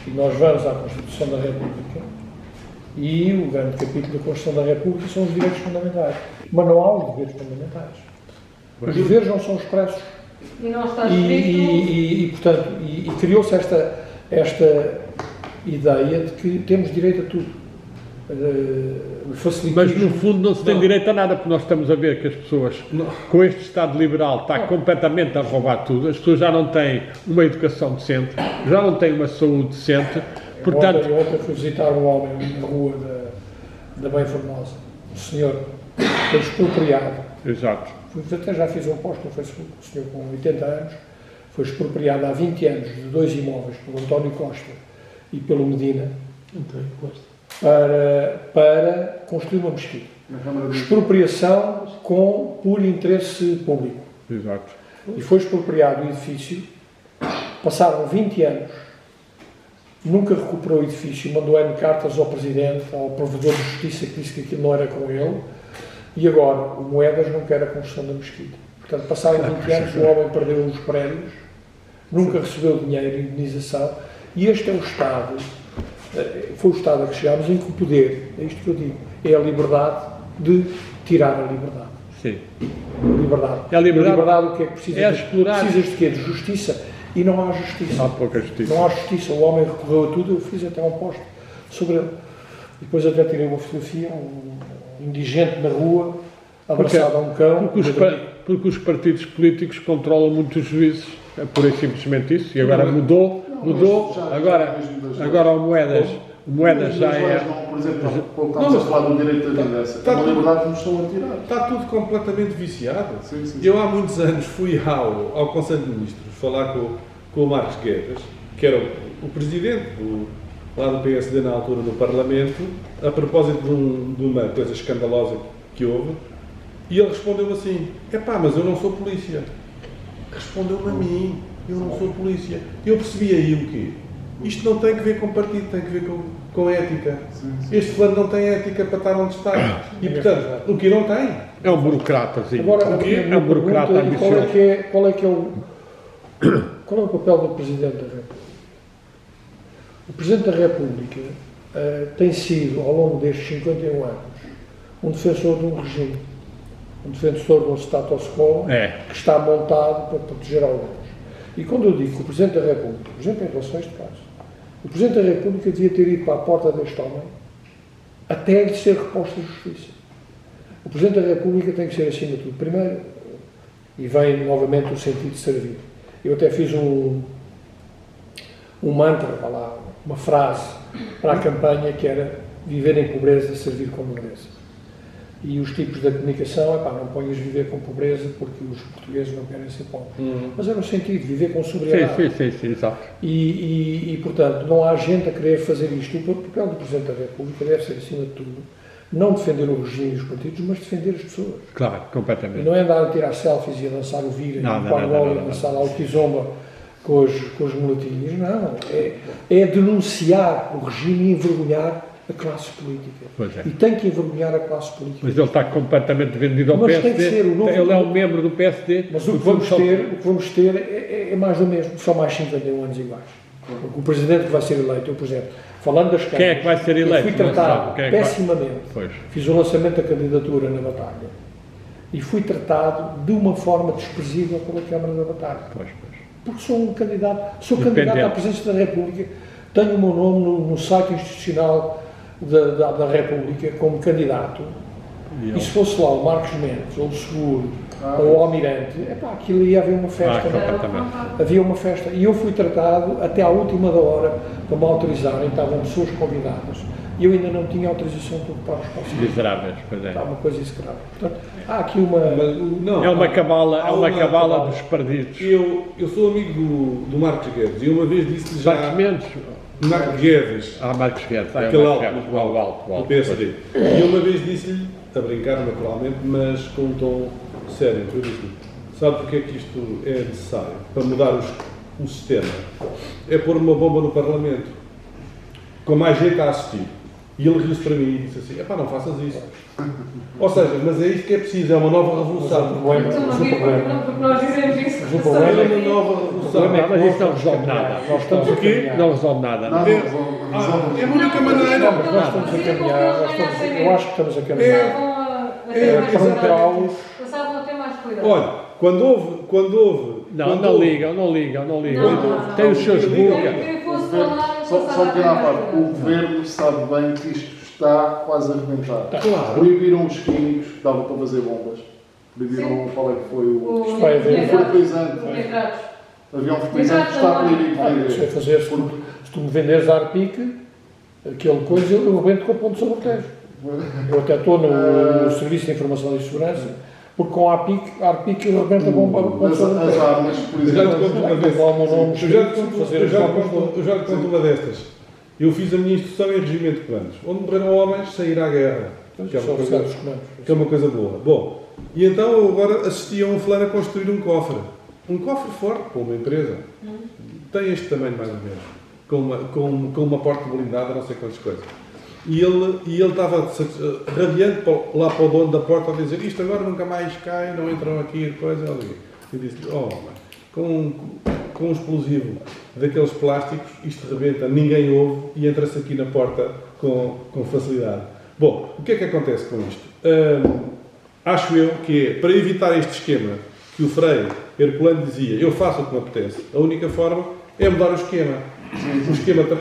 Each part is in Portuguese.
E nós vamos à Constituição da República e o grande capítulo da Constituição da República são os direitos fundamentais. Mas não há os deveres fundamentais. Os deveres não são expressos. E não está escrito... Portanto, criou-se esta ideia de que temos direito a tudo. Mas no fundo não se tem direito a nada, porque nós estamos a ver que as pessoas, com este Estado liberal, está completamente a roubar tudo. As pessoas já não têm uma educação decente, já não têm uma saúde decente. Portanto, ontem fui visitar um homem na rua da Bem Formosa. O senhor foi expropriado. Exato. Até já fiz um post no Facebook. O senhor com 80 anos foi expropriado há 20 anos de 2 imóveis pelo António Costa e pelo Medina para construir uma mesquita. Expropriação por interesse público. Exato. E foi expropriado o edifício, passaram 20 anos, nunca recuperou o edifício, mandou N cartas ao Presidente, ao Provedor de Justiça, que disse que aquilo não era com ele, e agora o Moedas não quer a construção da mesquita. Portanto, passaram 20 anos, o homem perdeu os prédios, nunca recebeu dinheiro, indenização, e este é o Estado, foi o Estado a que chegámos, em que o poder, é isto que eu digo, é a liberdade de tirar a liberdade. Sim. Liberdade. É a liberdade o que é que precisa? É explorar. Precisas de quê? De justiça. E não há justiça. Há pouca justiça. Não há justiça. O homem recorreu a tudo, eu fiz até um post sobre ele. E depois até tirei uma fotografia, um indigente na rua, abraçado a um cão. Porque os partidos políticos controlam muito os juízes. É pura e simplesmente isso. E agora mudou. Agora o Moedas já é... Por exemplo, estamos a falar do direito da vida. É uma liberdade que nos estão a tirar. Está tudo completamente viciado. Sim. Eu há muitos anos fui ao Conselho de Ministros falar com o Marcos Guedes, que era o presidente lá do PSD na altura do Parlamento, a propósito de uma coisa escandalosa que houve, e ele respondeu assim: mas eu não sou polícia. Respondeu-me a mim: eu não sou polícia. Eu percebi aí o quê? Isto não tem que ver com partido, tem que ver com ética. Sim. Este fulano não tem ética para estar onde está. E, portanto, o que não tem? É um burocratazinho. Agora, É um burocrata ambicioso. Qual é o papel do Presidente da República? O Presidente da República tem sido, ao longo destes 51 anos, um defensor de um regime, um defensor de um status quo que está montado para proteger alguns. E quando eu digo que o Presidente da República, por exemplo, em relação a este caso, o Presidente da República devia ter ido para a porta deste homem até lhe ser reposta a justiça. O Presidente da República tem que ser, acima de tudo, primeiro, e vem novamente o sentido de servir. Eu até fiz um mantra, uma frase para a campanha que era viver em pobreza, servir com nobreza. E os tipos da comunicação, não ponhas viver com pobreza porque os portugueses não querem ser pobres. Mas era o sentido, viver com sobriedade. Sim, exato. E, portanto, não há gente a querer fazer isto. O papel do Presidente da República deve ser, acima de tudo, não defender o regime e os partidos, mas defender as pessoas. Claro, completamente. E não é andar a tirar selfies e a dançar o vira, e a dançar lá o kizomba com as mulatinhas. Não, é denunciar o regime e envergonhar a classe política. E tem que envergonhar a classe política. Mas ele está completamente vendido ao PSD. Tem que ser o novo... Ele é um membro do PSD. Mas o que vamos ter é mais do mesmo. São mais 51 anos iguais. Porque o Presidente que vai ser eleito, eu, por exemplo, falando das câmaras... Quem é que vai ser eleito? Eu fui tratado pessimamente. Pois. Fiz o lançamento da candidatura na Batalha. E fui tratado de uma forma desprezível pela Câmara da Batalha. Pois. Porque sou um candidato. Sou candidato à Presidência da República. Tenho o meu nome no site institucional da República como candidato, e se fosse lá o Marcos Mendes, ou o Seguro, ou o Almirante, aquilo ia haver uma festa. Havia uma festa, e eu fui tratado até à última da hora para me autorizarem, estavam pessoas convidadas, e eu ainda não tinha autorização para ocupar os espaços. Miseráveis, pois é. Está uma coisa execrável. Portanto, há aqui uma... é uma cabala dos perdidos. Eu sou amigo do Marcos Guedes, e uma vez disse-lhe já... Marcos Guedes. Marcos Guedes. Aquele alto, do PSD. E uma vez disse-lhe, a brincar naturalmente, mas com um tom sério, eu disse-lhe: sabe porque é que isto é necessário? Para mudar o sistema. É pôr uma bomba no Parlamento, com mais gente a assistir. E ele riu-se para mim e disse assim, epá, não faças isso. Ou seja, mas é isto que é preciso, é uma nova revolução. problema, Então, mas não o vi problema, porque nós dizemos isso. Mas o problema É é uma nova revolução. Não, mas isso não resolve nada. nós estamos a Porquê? caminhar. Não resolve nada. Não, É resolve. a única maneira. Mas nós estamos a caminhar, eu acho que estamos a caminhar para um grau. Passavam a ter mais cuidado. Olha, quando houve. Não ligam. Não. Tem os seus bugas. Quem O fosse governo, falar, só passava um a ter pequeno à mais parte, o cuidado. governo sabe bem que isto está quase a arrebentar. Claro. Proibiram os químicos, dava para fazer bombas. Proibiram qual é que foi o. Isto vai haver. Foi fertilizante. Nitratos. Havia um fertilizante que está proibido de Sei vender. fazer, se tu me venderes Arpic, aquele coisa, eu rebento com a ponte sobre o Tejo. Eu até estou no Serviço de Informação e Segurança, porque com a Arpic eu rebento a bomba ponte As sobre o Tejo. armas, por Eu já te exemplo. conto uma vez. Lá o meu nome Eu já te escrito, conto- fazer eu as já te bombas conto- eu já te conto uma destas. Eu fiz a minha instrução em regimento de planos, onde morreram homens sem ir à guerra. Que é uma coisa- dos comandos. que é uma coisa boa. Bom, e então eu agora assisti a um fulano a construir um cofre. Um cofre forte para uma empresa. Tem este tamanho mais ou menos. Com uma porta blindada, não sei quantas coisas. E ele estava radiante lá para o dono da porta a dizer isto agora nunca mais cai, não entram aqui, coisa ali. E disse-lhe, oh, com um explosivo daqueles plásticos, isto rebenta, ninguém ouve e entra-se aqui na porta com facilidade. Bom, o que é que acontece com isto? Acho eu que é, para evitar este esquema que o Frei Herculano dizia, eu faço o que me apetece, a única forma é mudar o esquema.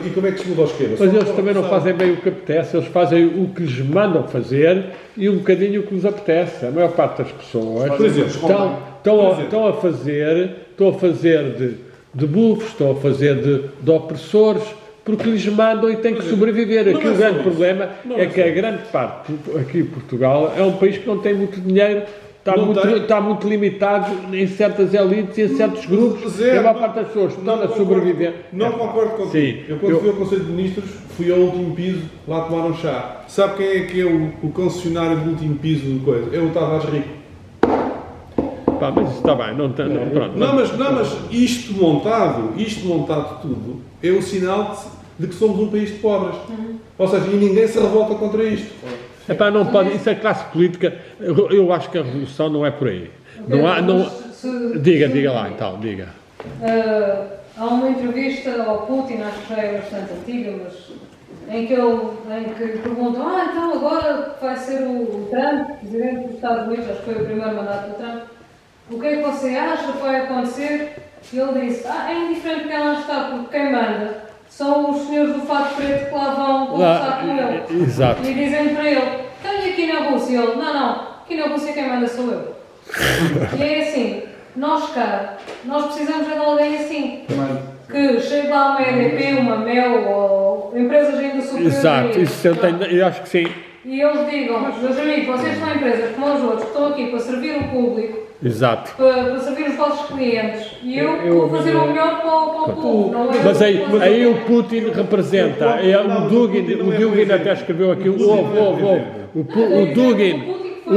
E como é que se muda o esquema? Mas Só eles com também não corrupção. fazem bem o que apetece, eles fazem o que lhes mandam fazer e um bocadinho o que lhes apetece. A maior parte das pessoas Por exemplo, estão a fazer de bufos, estão a fazer de opressores, porque lhes mandam e têm que sobreviver. não Aqui é o só grande isso. problema Não é é que só a grande parte, aqui em Portugal, é um país que não tem muito dinheiro, Não tem. está muito limitado em certas elites e em certos grupos, Zero, e a maior não- parte das pessoas estão não a concordo- sobreviver. Não concordo contigo. Sim, Eu quando fui ao Conselho de Ministros, fui ao último piso lá tomar um chá. Sabe quem é que é o concessionário do último piso do coisa? É o Tavares Rico. Pá, mas isso está bem, não tem, não, pronto. Não, mas isto montado tudo, é o sinal de que somos um país de pobres. Ou seja, e ninguém se revolta contra isto. Epá, não pode, isso é classe política, eu acho que a revolução não é por aí. Não há, não, diga lá então, diga. Há uma entrevista ao Putin, acho que já é bastante antiga, mas em que lhe perguntam, então agora vai ser o Trump, presidente dos Estados Unidos, acho que foi o primeiro mandato do Trump, o que é que você acha que vai acontecer? E ele disse, é indiferente quem lá está, porque quem manda são os senhores do fato preto que lá vão conversar com ele. Exato. E dizem para ele, então e aqui na Rússia? E ele, não, aqui na Rússia quem manda sou eu. E é assim, nós precisamos de alguém assim, que chegue lá uma EDP, uma MEL ou empresas ainda superiores. Exato, isso eu acho que sim. E eles digam, meus amigos, vocês são empresas como os outros que estão aqui para servir o público, Exato. para servir os vossos clientes, e eu vou fazer o melhor para o povo. Não é Mas eu aí o Putin representa, o Dugin até escreveu aqui, o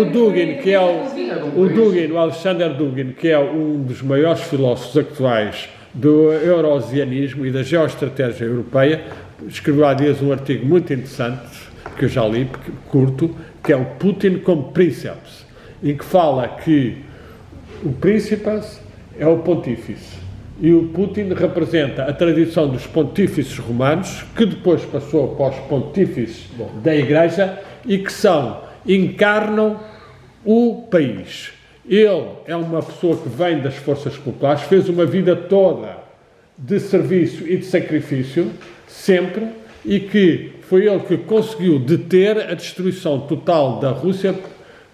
Dugin, que é o Alexander Dugin, que é um dos maiores filósofos atuais do eurasianismo e da geoestratégia europeia, escreveu há dias um artigo muito interessante, que eu já li, curto, que é o Putin como Princeps, em que fala que o Príncipas é o pontífice e o Putin representa a tradição dos pontífices romanos, que depois passou para os pontífices da Igreja e que encarnam o país. Ele é uma pessoa que vem das forças populares, fez uma vida toda de serviço e de sacrifício, sempre, e que foi ele que conseguiu deter a destruição total da Rússia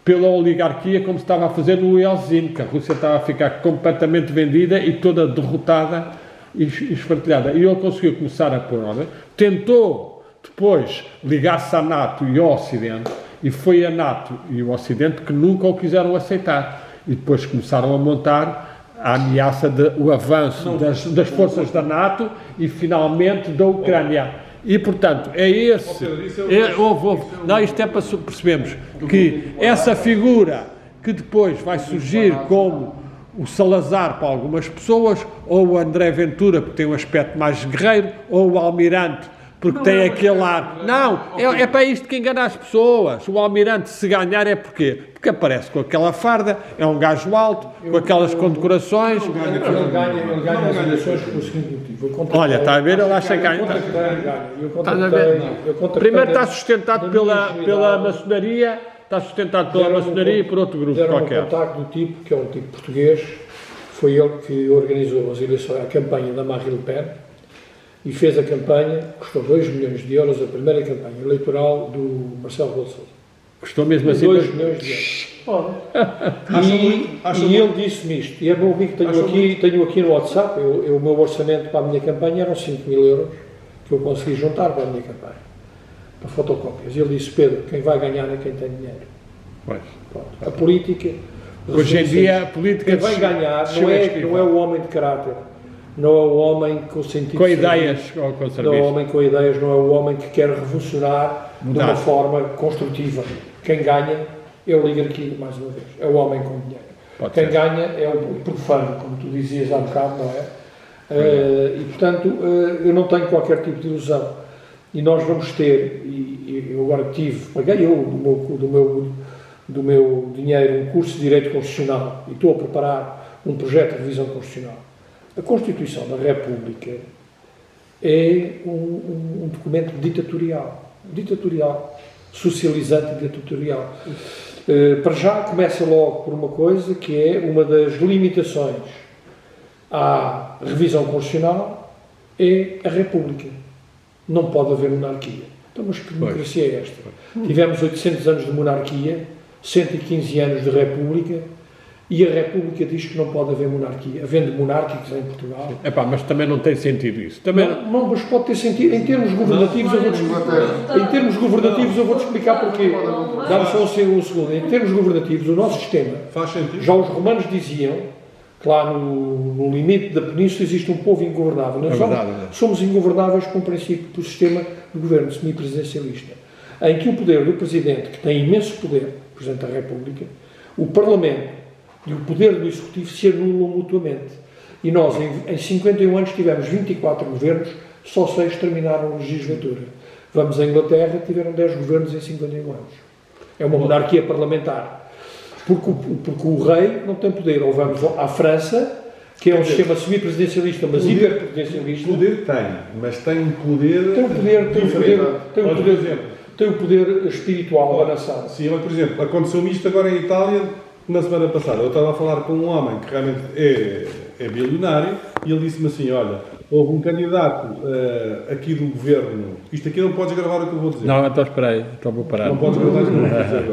pela oligarquia, como se estava a fazer no Yeltsin, que a Rússia estava a ficar completamente vendida e toda derrotada e esfartelhada. E ele conseguiu começar a pôr ordem. Tentou depois ligar-se à NATO e ao Ocidente, e foi a NATO e o Ocidente que nunca o quiseram aceitar. E depois começaram a montar a ameaça do avanço das forças da NATO e finalmente da Ucrânia. E, portanto, é esse... Não, isto é para percebermos que essa figura que depois vai surgir como o Salazar para algumas pessoas, ou o André Ventura, porque tem um aspecto mais guerreiro, ou o Almirante porque tem aquele ar. Não, é para isto que engana as pessoas. O Almirante, se ganhar, é porquê? Porque aparece com aquela farda, é um gajo alto, com aquelas condecorações. Ele ganha as eleições pelo seguinte motivo. Olha, está a ver? Ele acha que ganha. Estás a ver? Primeiro está sustentado pela maçonaria, e por outro grupo qualquer. Um contacto do tipo, que é um tipo português, foi ele que organizou as eleições, a campanha da Marine Le Pen, e fez a campanha, custou 2 milhões de euros, a primeira campanha eleitoral do Marcelo Rebelo de Sousa. Custou mesmo assim? 2 milhões de euros. E ele disse-me isto, e é bom ouvir que tenho aqui no WhatsApp, o meu orçamento para a minha campanha eram 5 mil euros, que eu consegui juntar para a minha campanha, para fotocópias. E ele disse, Pedro, quem vai ganhar é quem tem dinheiro. Pois. Pronto. A política... Hoje em dia, a política... Quem vai ganhar não é o homem de caráter, não é o homem com sentido... Com ideias, ou com não é serviço. o homem com ideias, não é o homem que quer revolucionar de uma forma construtiva. Quem ganha é a oligarquia, mais uma vez, é o homem com dinheiro. Quem ganha é o profano, como tu dizias há bocado, não é? E, portanto, eu não tenho qualquer tipo de ilusão. E nós vamos ter, e eu agora paguei do meu dinheiro um curso de Direito Constitucional e estou a preparar um projeto de revisão constitucional. A Constituição da República é um documento ditatorial, socializante e ditatorial. Para já começa logo por uma coisa que é uma das limitações à revisão constitucional é a República. Não pode haver monarquia. Então, mas que democracia é esta? Tivemos 800 anos de monarquia, 115 anos de República, e a República diz que não pode haver monarquia, havendo monárquicos em Portugal. Mas também não tem sentido isso. Também... Não, mas pode ter sentido. Em termos governativos, eu vou-te explicar porquê. Dá-me só um segundo. Em termos governativos, o nosso sistema, faz sentido. Já os romanos diziam que lá no limite da península existe um povo ingovernável. Nós somos ingovernáveis com o princípio do sistema de governo semipresidencialista, em que o poder do Presidente, que tem imenso poder, Presidente da República, o Parlamento e o poder do Executivo se anulam mutuamente. E nós, em 51 anos, tivemos 24 governos, só 6 terminaram a legislatura. Vamos à Inglaterra, tiveram 10 governos em 51 anos. É uma monarquia parlamentar. Porque o rei não tem poder. Ou vamos à França, que é um sistema semipresidencialista, mas hiperpresidencialista. Poder tem, mas tem um poder... Tem um poder espiritual avançado. Sim, mas, por exemplo, aconteceu-me isto agora em Itália, na semana passada. Eu estava a falar com um homem que realmente é bilionário e ele disse-me assim, olha, houve um candidato aqui do governo, isto aqui não podes gravar o que eu vou dizer. Não, então espera aí, então vou parar. Não podes gravar o que eu vou dizer.